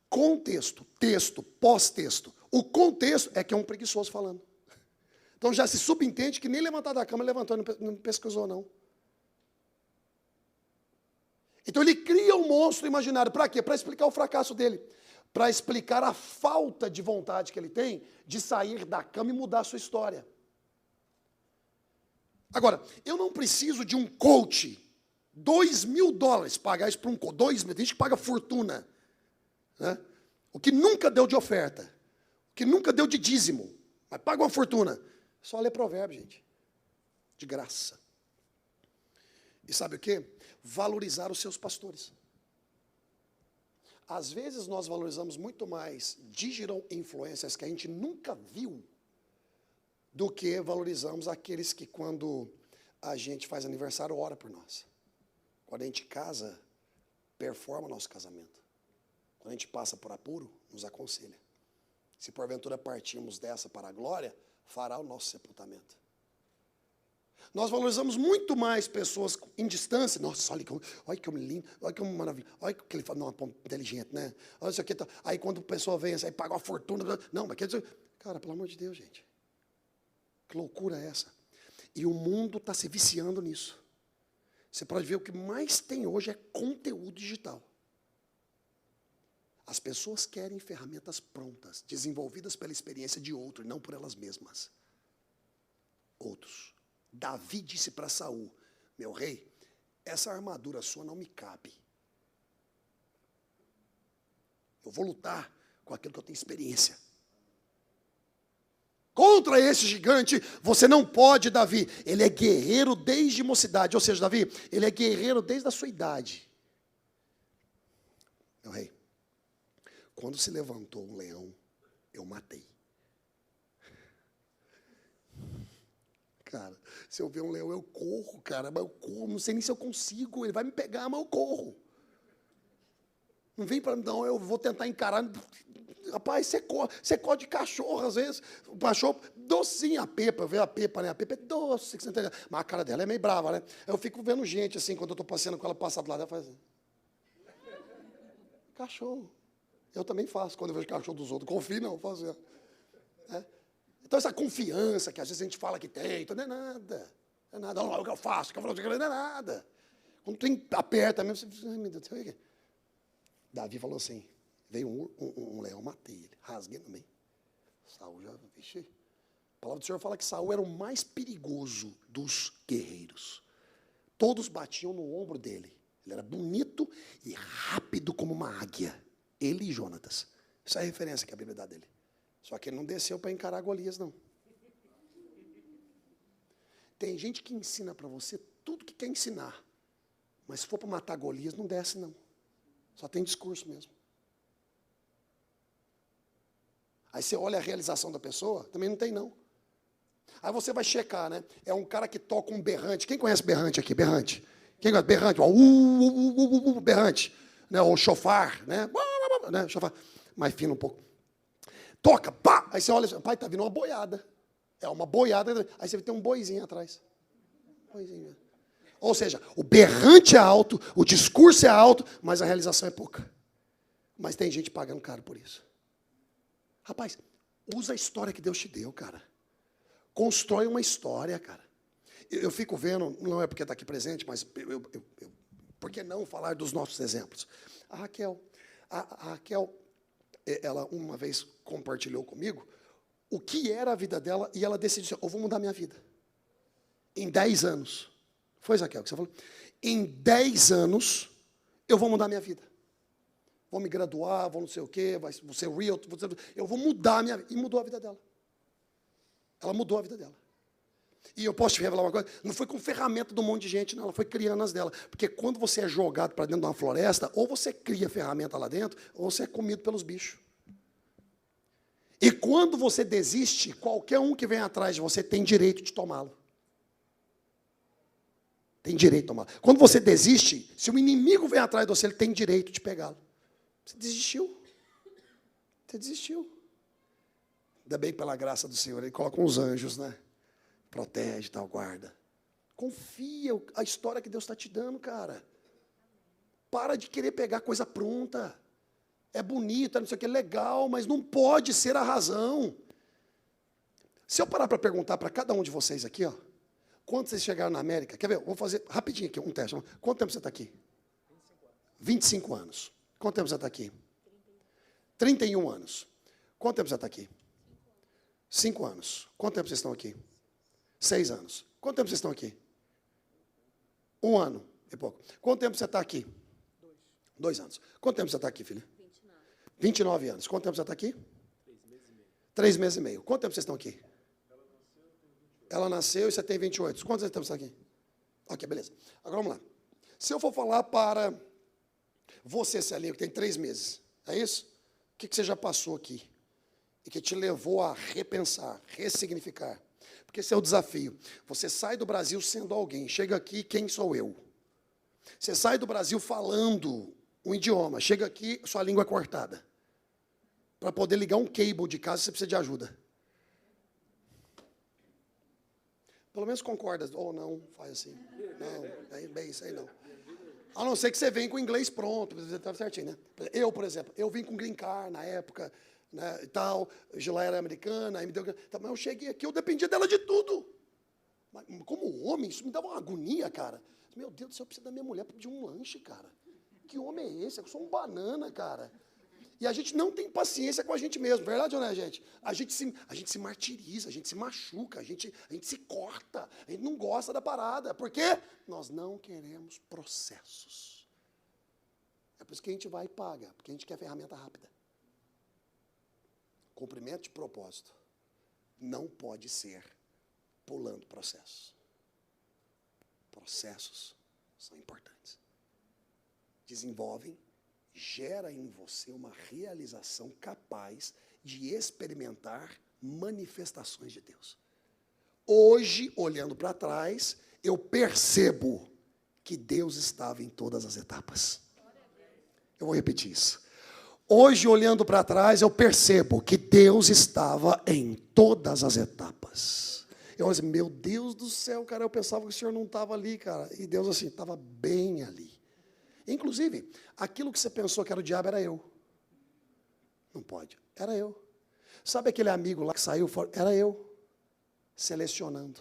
contexto, texto, pós-texto. O contexto é que é um preguiçoso falando. Então já se subentende que nem levantar da cama ele levantou, não pesquisou não. Então ele cria um monstro imaginário. Para quê? Para explicar o fracasso dele. Para explicar a falta de vontade que ele tem de sair da cama e mudar a sua história. Agora, eu não preciso de um coach. $2.000 pagar isso para um coach. 2 mil, tem gente que paga fortuna. Né? O que nunca deu de oferta, o que nunca deu de dízimo, mas paga uma fortuna. Só ler provérbio, gente. De graça. E sabe o quê? Valorizar os seus pastores. Às vezes nós valorizamos muito mais digital influencers que a gente nunca viu do que valorizamos aqueles que quando a gente faz aniversário ora por nós. Quando a gente casa, performa o nosso casamento. Quando a gente passa por apuro, nos aconselha. Se porventura partirmos dessa para a glória, fará o nosso sepultamento. Nós valorizamos muito mais pessoas em distância. Nossa, olha que homem lindo, olha que homem maravilhoso, olha que ele fala, não, inteligente, né? Olha isso aqui. Tá. Aí quando a pessoa vem, aí paga uma fortuna. Não, mas quer dizer, cara, pelo amor de Deus, gente. Que loucura é essa? E o mundo está se viciando nisso. Você pode ver o que mais tem hoje é conteúdo digital. As pessoas querem ferramentas prontas, desenvolvidas pela experiência de outro, e não por elas mesmas. Outros. Davi disse para Saul, meu rei, essa armadura sua não me cabe. Eu vou lutar com aquilo que eu tenho experiência. Contra esse gigante, você não pode, Davi. Ele é guerreiro desde mocidade. Ou seja, Davi, ele é guerreiro desde a sua idade. Meu rei, quando se levantou um leão, eu matei. Se eu ver um leão, eu corro, cara. Mas eu corro, não sei nem se eu consigo. Ele vai me pegar, mas eu corro. Não vem para mim, não, eu vou tentar encarar. Rapaz, você corre de cachorro, às vezes. O cachorro, docinho, a Pepa, vê a Pepa, né? A Pepa é doce, você entende? Mas a cara dela é meio brava, né? Eu fico vendo gente, assim, quando eu estou passeando com ela, passar do lado, ela faz assim. Cachorro. Eu também faço, quando eu vejo cachorro dos outros. Confio, não, fazer. É. Então, essa confiança que às vezes a gente fala que tem, então não é nada. Não é nada. Olha lá o que eu faço, não é nada. Quando tu aperta mesmo, você... Ai, meu Deus, sabe o quê? Davi falou assim, veio um leão, matei ele, rasguei no meio. Saul já, vixe. A palavra do Senhor fala que Saul era o mais perigoso dos guerreiros. Todos batiam no ombro dele. Ele era bonito e rápido como uma águia. Ele e Jonatas. Essa é a referência que a Bíblia dá dele. Só que ele não desceu para encarar Golias, não. Tem gente que ensina para você tudo que quer ensinar. Mas se for para matar Golias, não desce, não. Só tem discurso mesmo. Aí você olha a realização da pessoa, também não tem, não. Aí você vai checar, né? É um cara que toca um berrante. Quem conhece berrante aqui? Berrante. Quem conhece berrante? Berrante. Né? Ou chofar, né? Chofar. Mais fino um pouco. Toca, pá! Aí você olha, pai, tá vindo uma boiada. É uma boiada. Aí você tem um boizinho atrás. Boizinho. Ou seja, o berrante é alto, o discurso é alto, mas a realização é pouca. Mas tem gente pagando caro por isso. Rapaz, usa a história que Deus te deu, cara. Constrói uma história, cara. Eu fico vendo, não é porque está aqui presente, mas por que não falar dos nossos exemplos? A Raquel, ela uma vez compartilhou comigo o que era a vida dela e ela decidiu assim, eu vou mudar minha vida. Em 10 anos. Foi, Raquel, que você falou? Em 10 anos, eu vou mudar minha vida. Vou me graduar, vou não sei o quê, vou ser real, eu vou mudar a minha vida. E mudou a vida dela. Ela mudou a vida dela. E eu posso te revelar uma coisa, não foi com ferramenta de um monte de gente, não, ela foi criando as dela. Porque quando você é jogado para dentro de uma floresta, ou você cria ferramenta lá dentro, ou você é comido pelos bichos. E quando você desiste, qualquer um que vem atrás de você tem direito de tomá-lo. Tem direito de tomá-lo. Quando você desiste, se o inimigo vem atrás de você, ele tem direito de pegá-lo. Você desistiu. Você desistiu. Ainda bem pela graça do Senhor, ele coloca uns anjos, né? Protege, tal, guarda. Confia a história que Deus está te dando, cara. Para de querer pegar coisa pronta. É bonito, não sei o que, é legal, mas não pode ser a razão. Se eu parar para perguntar para cada um de vocês aqui, ó, quando vocês chegaram na América, quer ver? Vou fazer rapidinho aqui um teste. Quanto tempo você está aqui? 25 anos. Quanto tempo você está aqui? 31 anos. Quanto tempo você está aqui? 5 anos. Quanto tempo vocês estão aqui? 6 anos. Quanto tempo vocês estão aqui? 1 ano e pouco. Quanto tempo você está aqui? 2 anos. Quanto tempo você está aqui, filha? 29 anos. Quanto tempo você está aqui? 3 meses e meio. Quanto tempo vocês estão aqui? Ela nasceu e você tem 28. Quantos anos você está aqui? Ok, beleza. Agora vamos lá. Se eu for falar para você, Celinho, que tem 3 meses, é isso? O que você já passou aqui? E que te levou a repensar, ressignificar. Porque esse é o desafio. Você sai do Brasil sendo alguém. Chega aqui, quem sou eu? Você sai do Brasil falando um idioma. Chega aqui, sua língua é cortada. Para poder ligar um cable de casa, você precisa de ajuda. Pelo menos concorda. Ou não, faz assim. Não, é bem isso aí não. A não ser que você venha com o inglês pronto, você está certinho, né? Eu, por exemplo, eu vim com green card na época, né, e tal, Gila era americana, aí me deu... Mas eu cheguei aqui, eu dependia dela de tudo. Mas, como homem, isso me dava uma agonia, cara. Meu Deus do céu, eu preciso da minha mulher para pedir um lanche, cara. Que homem é esse? Eu sou um banana, cara. E a gente não tem paciência com a gente mesmo, verdade ou não é, gente? A gente se martiriza, a gente se machuca, a gente se corta, a gente não gosta da parada. Por quê? Nós não queremos processos. É por isso que a gente vai e paga, porque a gente quer ferramenta rápida. Cumprimento de propósito não pode ser pulando processos. Processos são importantes. Desenvolvem, gera em você uma realização capaz de experimentar manifestações de Deus. Hoje, olhando para trás, eu percebo que Deus estava em todas as etapas. Eu vou repetir isso. Hoje, olhando para trás, eu percebo que Deus estava em todas as etapas. Eu disse, meu Deus do céu, cara, eu pensava que o Senhor não estava ali, cara. E Deus, assim, estava bem ali. Inclusive, aquilo que você pensou que era o diabo, era eu. Não pode, era eu. Sabe aquele amigo lá que saiu fora? Era eu, selecionando.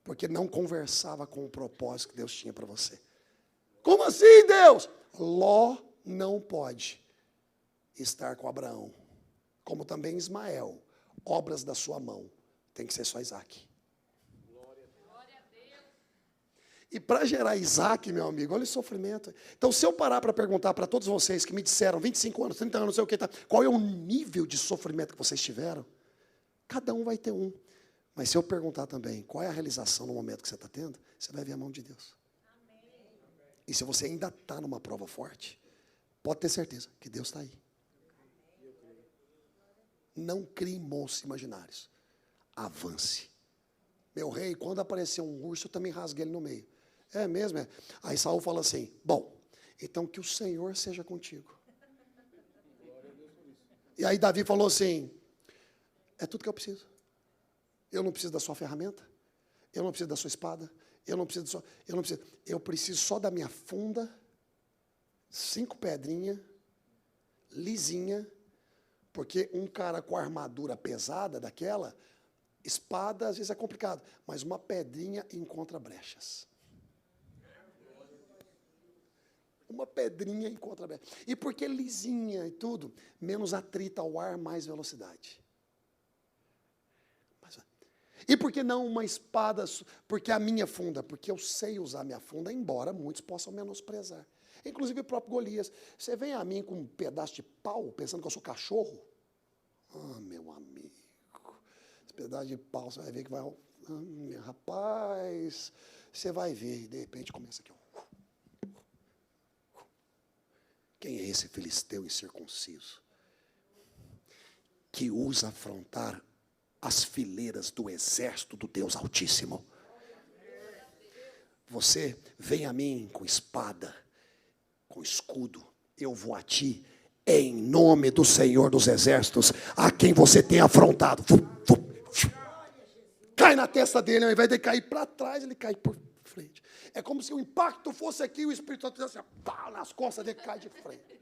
Porque não conversava com o propósito que Deus tinha para você. Como assim, Deus? Ló não pode estar com Abraão. Como também Ismael. Obras da sua mão. Tem que ser só Isaac. E para gerar Isaac, meu amigo, olha o sofrimento. Então, se eu parar para perguntar para todos vocês que me disseram 25 anos, 30 anos, não sei o que, qual é o nível de sofrimento que vocês tiveram, cada um vai ter um. Mas se eu perguntar também qual é a realização no momento que você está tendo, você vai ver a mão de Deus. Amém. E se você ainda está numa prova forte, pode ter certeza que Deus está aí. Não crie monstros imaginários. Avance. Meu rei, quando apareceu um urso, eu também rasguei ele no meio. É mesmo? É. Aí Saul fala assim, bom, então que o Senhor seja contigo. E aí Davi falou assim, é tudo que eu preciso. Eu não preciso da sua ferramenta, eu não preciso da sua espada, eu preciso só da minha funda, 5 pedrinhas, lisinha, porque um cara com armadura pesada daquela, espada às vezes é complicado, mas uma pedrinha encontra brechas. Uma pedrinha encontra brechas. E porque lisinha e tudo, menos atrito ao ar, mais velocidade. E por que não uma espada? Porque a minha funda, porque eu sei usar minha funda, embora muitos possam menosprezar. Inclusive o próprio Golias. Você vem a mim com um pedaço de pau, pensando que eu sou cachorro? Ah, meu amigo. Esse pedaço de pau, você vai ver que vai... rapaz, você vai ver. E de repente começa aqui. Quem é esse filisteu incircunciso? Que usa afrontar as fileiras do exército do Deus Altíssimo. Você vem a mim com espada, com escudo, eu vou a ti, em nome do Senhor dos Exércitos, a quem você tem afrontado. Cai na testa dele, ao invés de cair para trás, ele cai por frente. É como se o impacto fosse aqui e o Espírito Santo fizesse assim, pá, nas costas dele, cai de frente.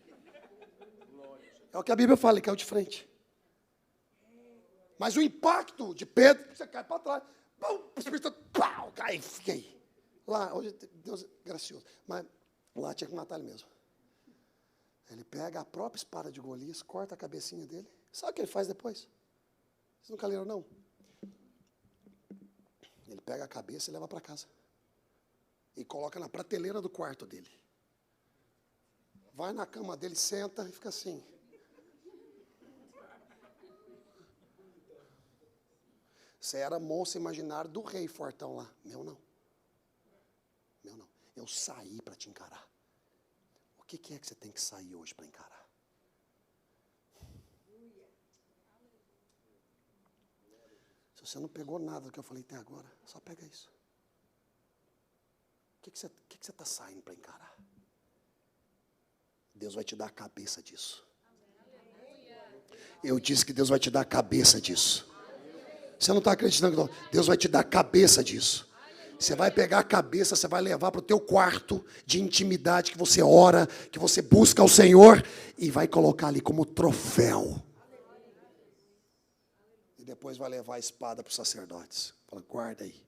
É o que a Bíblia fala, ele caiu de frente. Mas o impacto de Pedro, você cai para trás, pum, o Espírito Santo, pau, cai, fiquei. Lá, hoje Deus é gracioso, mas lá tinha que matar ele mesmo. Ele pega a própria espada de Golias, corta a cabecinha dele. Sabe o que ele faz depois? Vocês nunca leram, não? Ele pega a cabeça e leva para casa. E coloca na prateleira do quarto dele. Vai na cama dele, senta e fica assim. Você era monstro imaginário do rei fortão lá. Meu não. Meu não. Eu saí para te encarar. O que é que você tem que sair hoje para encarar? Se você não pegou nada do que eu falei até agora, só pega isso. O que você está saindo para encarar? Deus vai te dar a cabeça disso. Eu disse que Deus vai te dar a cabeça disso. Você não está acreditando, não? Deus vai te dar a cabeça disso. Você vai pegar a cabeça, você vai levar para o teu quarto de intimidade, que você ora, que você busca o Senhor, e vai colocar ali como troféu. E depois vai levar a espada para os sacerdotes. Fala, guarda aí.